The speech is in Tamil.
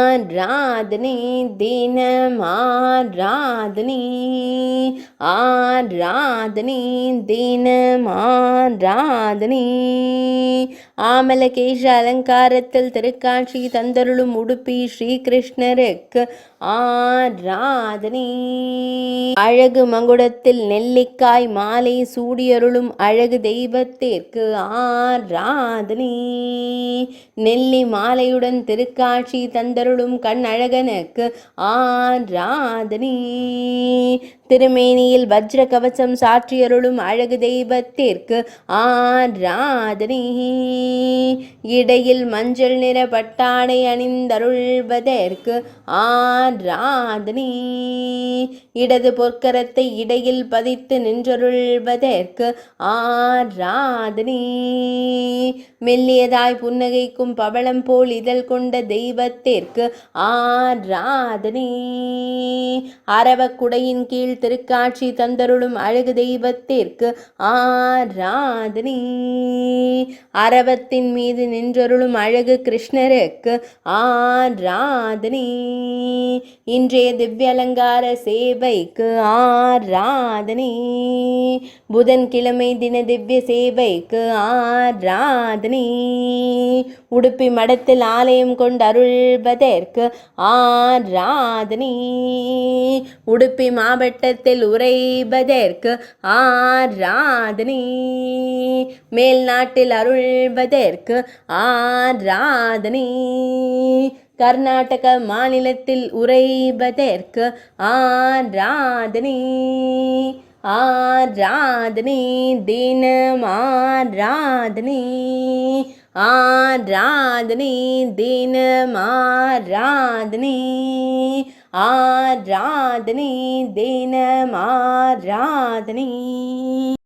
ஆராதனை தினம் ஆராதனை ஆராதனை தினம் ஆராதனை ஆமலகேஷ அலங்காரத்தில் திருக்காட்சி தந்தருளும் உடுப்பி ஸ்ரீகிருஷ்ணருக்கு ஆராதனை அழகு மகுடத்தில் நெல்லிக்காய் மாலை சூடியருளும் அழகு தெய்வத்திற்கு ஆராதனை நெல்லி மாலையுடன் திருக்காட்சி தந்தருளும் கண் அழகனுக்கு ஆராதனை திருமேனியில் வஜ்ர கவசம் சாற்றியருளும் அழகு தெய்வத்திற்கு ஆராதனை இடையில் மஞ்சள் நிற பட்டாடை அணிந்தருள்வதற்கு ஆராதனை இடது பொற்கரத்தை இடையில் பதித்து நின்றருள்வதற்கு ஆராதனை மெல்லியதாய் புன்னகைக்கும் பவளம் போல் இதழ் கொண்ட தெய்வத்திற்கு ஆராதனை அரவக்குடையின் கீழ் திருக்காட்சி தந்தருளும் அழகு தெய்வத்திற்கு ஆராதனை அரவத்தின் மீது நின்றருளும் அழகு கிருஷ்ணருக்கு ஆராதனை இன்றைய திவ்ய அலங்கார சேவைக்கு ஆராதனை புதன்கிழமை தின திவ்ய சேவைக்கு ஆராதனை உடுப்பி மடத்தில் ஆலயம் கொண்டு அருள்வதற்கு ஆராதனை உடுப்பி மாவட்டத்தில் உறைவதற்கு ஆராதனை மேல் நாட்டில் அருள்வதற்கு ஆராதனை கர்நாடக மாநிலத்தில் உறைவதற்கு ஆராதனை ஆராதனை தினம் ஆராதனை ஆராதனை தினம் ஆராதனை ஆராதனை தினம் ஆராதனை